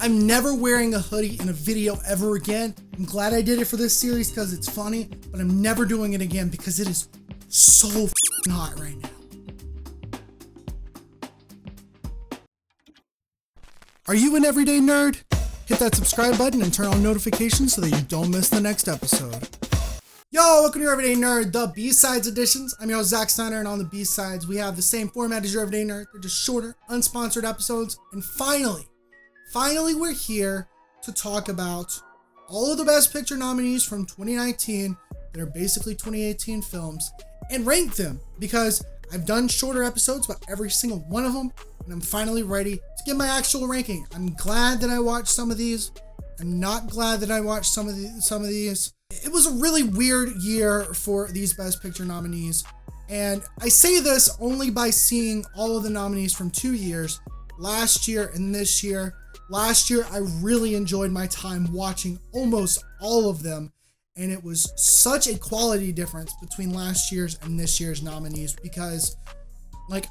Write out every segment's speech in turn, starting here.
I'm never wearing a hoodie in a video ever again. I'm glad I did it for this series because it's funny, but I'm never doing it again because it is so f***ing hot right now. Are you an everyday nerd? Hit that subscribe button and turn on notifications so that you don't miss the next episode. Yo, welcome to your Everyday Nerd, the B-Sides editions. I'm your host, Zach Steiner, and on the B-Sides, we have the same format as your Everyday Nerd. They're just shorter, unsponsored episodes. And finally, we're here to talk about all of the Best Picture nominees from 2019 that are basically 2018 films and rank them, because I've done shorter episodes about every single one of them, and I'm finally ready to get my actual ranking. I'm glad that I watched some of these. I'm not glad that I watched some of these. It was a really weird year for these Best Picture nominees, and I say this only by seeing all of the nominees from 2 years, last year and this year. Last year, I really enjoyed my time watching almost all of them, and it was such a quality difference between last year's and this year's nominees, because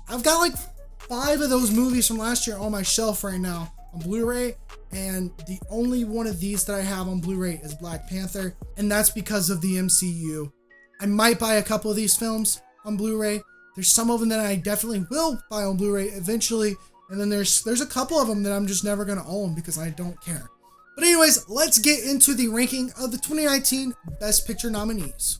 I've got 5 of those movies from last year on my shelf right now on Blu-ray, and the only one of these that I have on Blu-ray is Black Panther, and that's because of the MCU. I might buy a couple of these films on Blu-ray. There's some of them that I definitely will buy on Blu-ray eventually, and then there's a couple of them that I'm just never going to own because I don't care. But anyways, let's get into the ranking of the 2019 Best Picture nominees.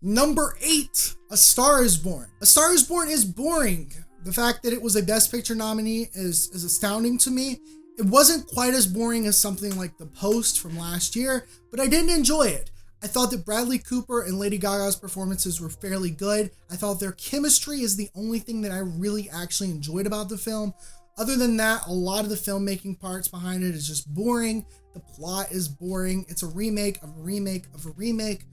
Number 8, A Star is Born. A Star is Born is boring. The fact that it was a Best Picture nominee is astounding to me. It wasn't quite as boring as something like The Post from last year, but I didn't enjoy it. I thought that Bradley Cooper and Lady Gaga's performances were fairly good. I thought their chemistry is the only thing that I really actually enjoyed about the film. Other than that, a lot of the filmmaking parts behind it is just boring. The plot is boring. It's a remake of a remake of a remake.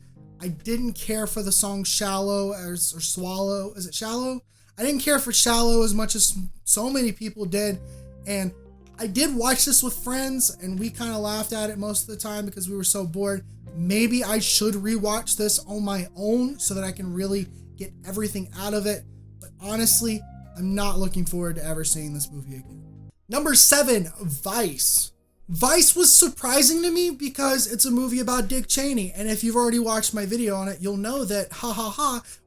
I didn't care for the song Shallow or Swallow. Is it Shallow? I didn't care for Shallow as much as so many people did. And I did watch this with friends, and we kind of laughed at it most of the time because we were so bored. Maybe I should rewatch this on my own so that I can really get everything out of it. But honestly, I'm not looking forward to ever seeing this movie again. Number 7, Vice. Vice was surprising to me because it's a movie about Dick Cheney. And if you've already watched my video on it, you'll know that,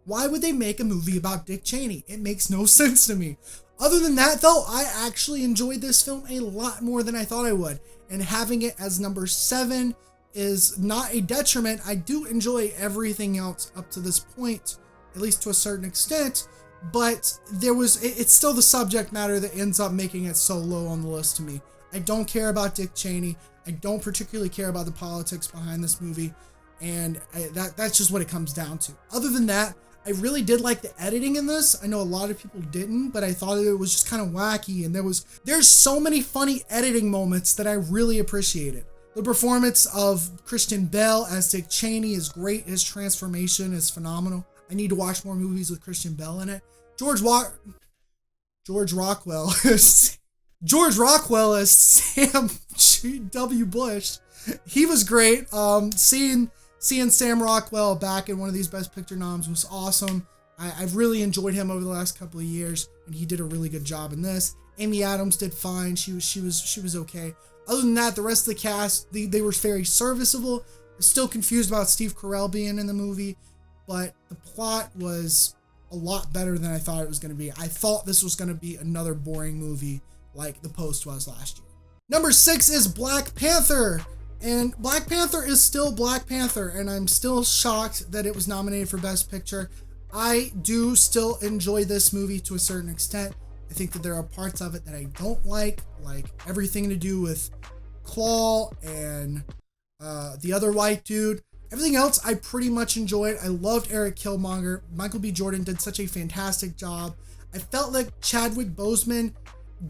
why would they make a movie about Dick Cheney? It makes no sense to me. Other than that, though, I actually enjoyed this film a lot more than I thought I would. And having it as number 7 is not a detriment. I do enjoy everything else up to this point, at least to a certain extent, but it's still the subject matter that ends up making it so low on the list to me. I don't care about Dick Cheney. I don't particularly care about the politics behind this movie, and that's just what it comes down to. Other than that, I really did like the editing in this. I know a lot of people didn't, but I thought it was just kind of wacky, and there's so many funny editing moments that I really appreciated. The performance of Christian Bale as Dick Cheney is great. His transformation is phenomenal. I need to watch more movies with Christian Bale in it. George Rockwell as Sam W. Bush. He was great. Seeing Sam Rockwell back in one of these Best Picture noms was awesome. I've really enjoyed him over the last couple of years, and he did a really good job in this. Amy Adams did fine. She was okay. Other than that, the rest of the cast, they were very serviceable. I'm still confused about Steve Carell being in the movie, but the plot was a lot better than I thought it was going to be. I thought this was going to be another boring movie like The Post was last year. Number 6 is Black Panther. And Black Panther is still Black Panther, and I'm still shocked that it was nominated for Best Picture. I do still enjoy this movie to a certain extent. I think that there are parts of it that I don't like everything to do with Claw and the other white dude. Everything else I pretty much enjoyed. I loved Eric Killmonger. Michael B. Jordan did such a fantastic job. I felt like Chadwick Boseman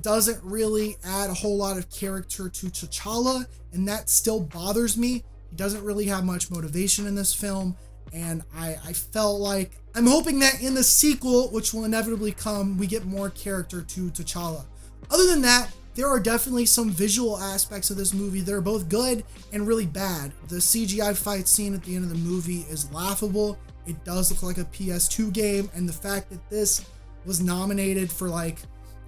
doesn't really add a whole lot of character to T'Challa, and that still bothers me. He doesn't really have much motivation in this film, and I felt like I'm hoping that in the sequel, which will inevitably come, we get more character to T'Challa. Other than that, there are definitely some visual aspects of this movie that are both good and really bad. The CGI fight scene at the end of the movie is laughable. It does look like a PS2 game, and the fact that this was nominated for like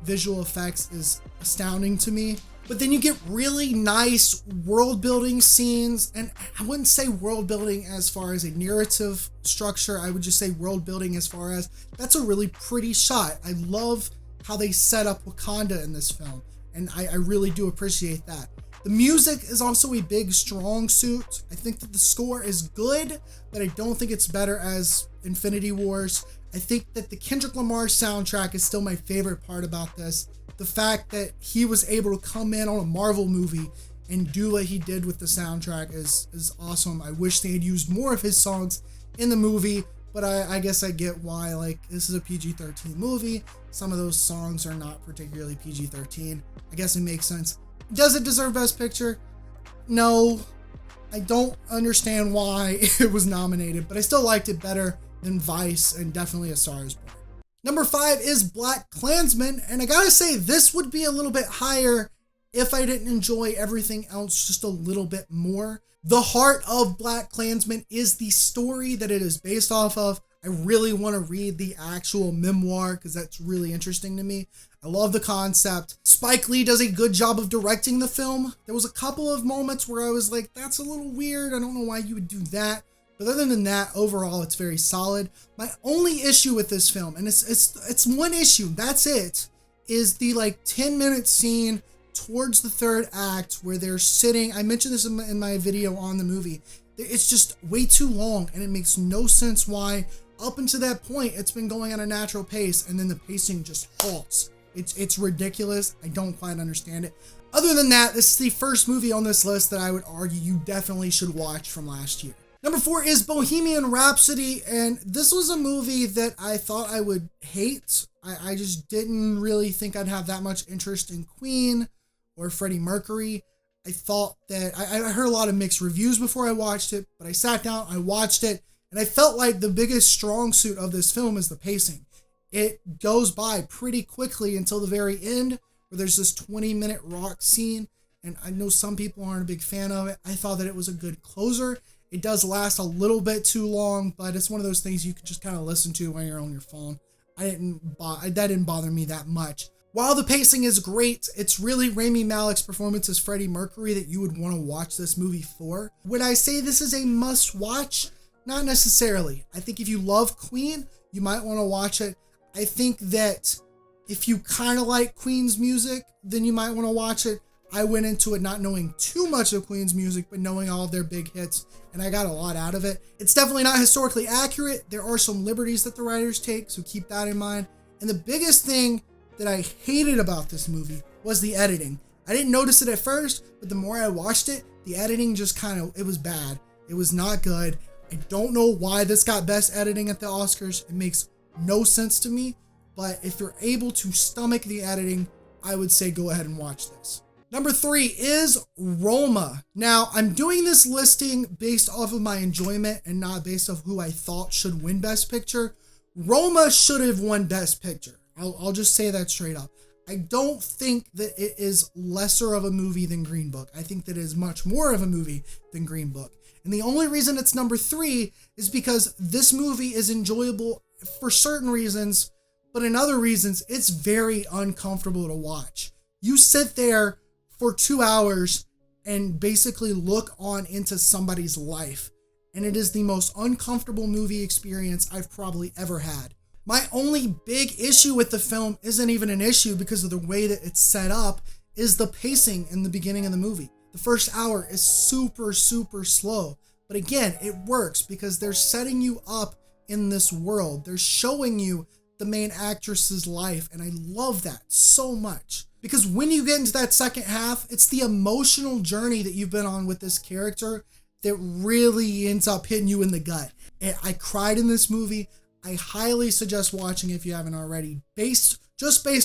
visual effects is astounding to me. But then you get really nice world building scenes, and I wouldn't say world building as far as a narrative structure. I would just say world building as far as that's a really pretty shot. I love how they set up Wakanda in this film, and I really do appreciate that. The music is also a big strong suit. I think that the score is good, but I don't think it's better as Infinity Wars. I think that the Kendrick Lamar soundtrack is still my favorite part about this. The fact that he was able to come in on a Marvel movie and do what he did with the soundtrack is awesome. I wish they had used more of his songs in the movie, but I guess I get why. Like, this is a PG-13 movie. Some of those songs are not particularly PG-13. I guess it makes sense. Does it deserve Best Picture? No. I don't understand why it was nominated, but I still liked it better than Vice and definitely A Star Is Born. Number 5 is BlacKkKlansman, and I gotta say, this would be a little bit higher if I didn't enjoy everything else just a little bit more. The heart of BlacKkKlansman is the story that it is based off of. I really want to read the actual memoir because that's really interesting to me. I love the concept. Spike Lee does a good job of directing the film. There was a couple of moments where I was like, that's a little weird. I don't know why you would do that. But other than that, overall, it's very solid. My only issue with this film, and it's one issue, that's it, is the like 10-minute scene towards the third act where they're sitting. I mentioned this in my video on the movie. It's just way too long, and it makes no sense why up until that point it's been going at a natural pace, and then the pacing just halts. It's ridiculous. I don't quite understand it. Other than that, this is the first movie on this list that I would argue you definitely should watch from last year. Number 4 is Bohemian Rhapsody, and this was a movie that I thought I would hate. I just didn't really think I'd have that much interest in Queen or Freddie Mercury. I thought that, I heard a lot of mixed reviews before I watched it, but I sat down, I watched it, and I felt like the biggest strong suit of this film is the pacing. It goes by pretty quickly until the very end, where there's this 20-minute rock scene, and I know some people aren't a big fan of it. I thought that it was a good closer. It does last a little bit too long, but it's one of those things you can just kind of listen to when you're on your phone. That didn't bother me that much. While the pacing is great, it's really Rami Malek's performance as Freddie Mercury that you would want to watch this movie for. Would I say this is a must-watch? Not necessarily. I think if you love Queen, you might want to watch it. I think that if you kind of like Queen's music, then you might want to watch it. I went into it not knowing too much of Queen's music, but knowing all of their big hits, and I got a lot out of it. It's definitely not historically accurate. There are some liberties that the writers take, so keep that in mind. And the biggest thing that I hated about this movie was the editing. I didn't notice it at first, but the more I watched it, the editing just it was bad. It was not good. I don't know why this got best editing at the Oscars. It makes no sense to me, but if you're able to stomach the editing, I would say go ahead and watch this. Number 3 is Roma. Now, I'm doing this listing based off of my enjoyment and not based off who I thought should win Best Picture. Roma should have won Best Picture. I'll just say that straight up. I don't think that it is lesser of a movie than Green Book. I think that it is much more of a movie than Green Book. And the only reason it's number 3 is because this movie is enjoyable for certain reasons, but in other reasons, it's very uncomfortable to watch. You sit there for 2 hours and basically look on into somebody's life, and it is the most uncomfortable movie experience I've probably ever had. My only big issue with the film isn't even an issue because of the way that it's set up, is the pacing in the beginning of the movie. The first hour is super slow, but again, it works because they're setting you up in this world. They're showing you the main actress's life, and I love that so much. Because when you get into that second half, it's the emotional journey that you've been on with this character that really ends up hitting you in the gut. And I cried in this movie. I highly suggest watching it if you haven't already, based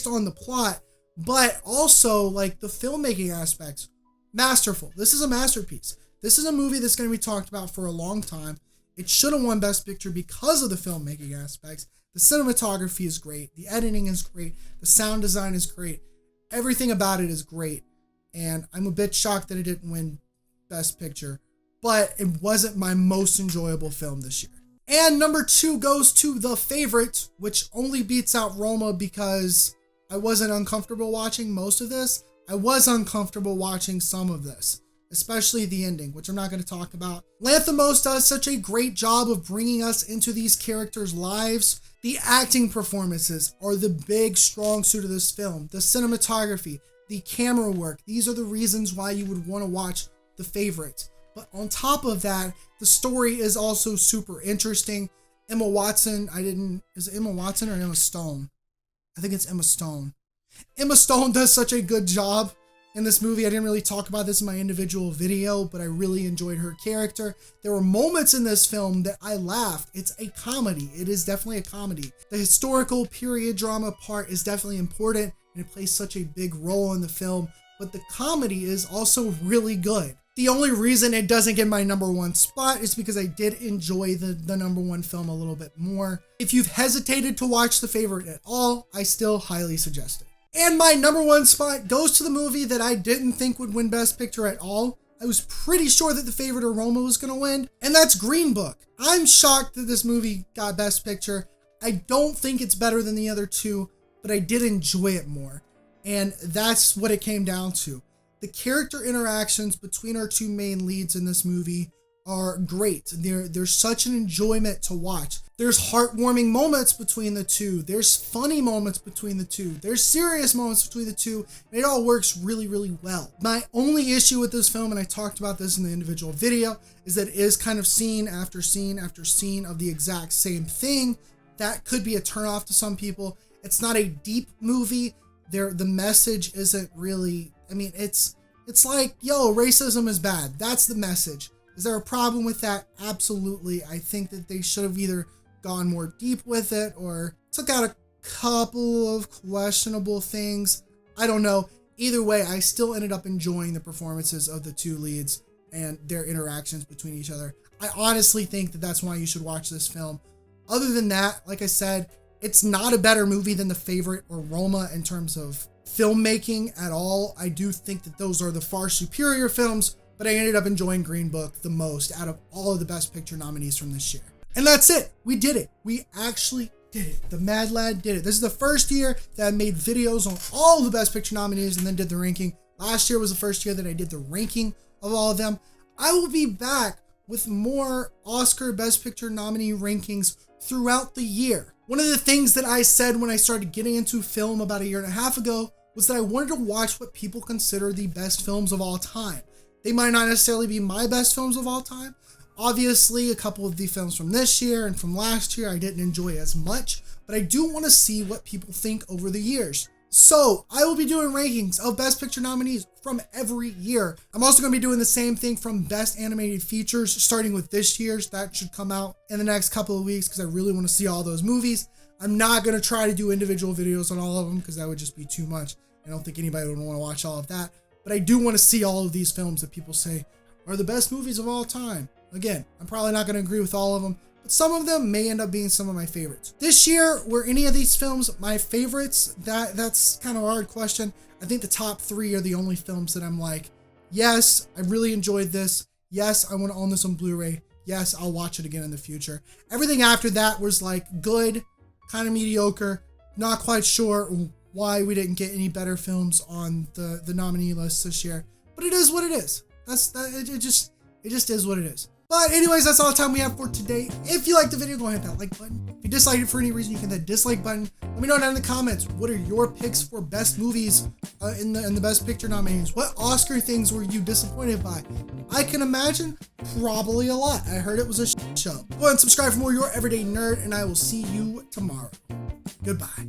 on the plot, but also like the filmmaking aspects. Masterful. This is a masterpiece. This is a movie that's going to be talked about for a long time. It should have won Best Picture because of the filmmaking aspects. The cinematography is great. The editing is great. The sound design is great. Everything about it is great, and I'm a bit shocked that it didn't win Best Picture, but it wasn't my most enjoyable film this year. And number 2 goes to The Favorite, which only beats out Roma because I wasn't uncomfortable watching most of this. I was uncomfortable watching some of this, especially the ending, which I'm not going to talk about. Lanthimos does such a great job of bringing us into these characters' lives. The acting performances are the big, strong suit of this film. The cinematography, the camera work, these are the reasons why you would want to watch The Favorite. But on top of that, the story is also super interesting. Emma Watson, is it Emma Watson or Emma Stone? I think it's Emma Stone. Emma Stone does such a good job in this movie. I didn't really talk about this in my individual video, but I really enjoyed her character. There were moments in this film that I laughed. It's a comedy. It is definitely a comedy. The historical period drama part is definitely important, and it plays such a big role in the film, but the comedy is also really good. The only reason it doesn't get my number 1 spot is because I did enjoy the number 1 film a little bit more. If you've hesitated to watch The Favorite at all, I still highly suggest it. And my number 1 spot goes to the movie that I didn't think would win Best Picture at all. I was pretty sure that The Favorite or Roma was going to win, and that's Green Book. I'm shocked that this movie got Best Picture. I don't think it's better than the other 2, but I did enjoy it more. And that's what it came down to. The character interactions between our 2 main leads in this movie are great. They're such an enjoyment to watch. There's heartwarming moments between the 2. There's funny moments between the 2. There's serious moments between the 2. And it all works really, really well. My only issue with this film, and I talked about this in the individual video, is that it is kind of scene after scene after scene of the exact same thing. That could be a turnoff to some people. It's not a deep movie. The message isn't really, I mean, it's like, yo, racism is bad. That's the message. Is there a problem with that? Absolutely. I think that they should have either gone more deep with it or took out a couple of questionable things. I don't know. Either way, I still ended up enjoying the performances of the 2 leads and their interactions between each other. I honestly think that that's why you should watch this film. Other than that, like I said, it's not a better movie than The Favorite or Roma in terms of filmmaking at all. I do think that those are the far superior films, but I ended up enjoying Green Book the most out of all of the Best Picture nominees from this year. And that's it. We did it. We actually did it. The Mad Lad did it. This is the first year that I made videos on all of the Best Picture nominees and then did the ranking. Last year was the first year that I did the ranking of all of them. I will be back with more Oscar Best Picture nominee rankings throughout the year. One of the things that I said when I started getting into film about 1.5 years ago was that I wanted to watch what people consider the best films of all time. They might not necessarily be my best films of all time. Obviously, a couple of the films from this year and from last year I didn't enjoy as much, but I do want to see what people think over the years. So I will be doing rankings of Best Picture nominees from every year. I'm also going to be doing the same thing from Best Animated Features, starting with this year's. That should come out in the next couple of weeks because I really want to see all those movies. I'm not going to try to do individual videos on all of them because that would just be too much. I don't think anybody would want to watch all of that. But I do want to see all of these films that people say are the best movies of all time. Again, I'm probably not going to agree with all of them, but some of them may end up being some of my favorites. This year, were any of these films my favorites? That's kind of a hard question. I think the top 3 are the only films that I'm like, yes, I really enjoyed this. Yes, I want to own this on Blu-ray. Yes, I'll watch it again in the future. Everything after that was like good, kind of mediocre, not quite sure why we didn't get any better films on the nominee list this year. But it is what it is. It just is what it is. But anyways, that's all the time we have for today. If you liked the video, go ahead and hit that like button. If you disliked it for any reason, you can hit that dislike button. Let me know down in the comments, what are your picks for best movies in the Best Picture nominees? What Oscar things were you disappointed by? I can imagine probably a lot. I heard it was a show. Go ahead and subscribe for more Your Everyday Nerd, and I will see you tomorrow. Goodbye.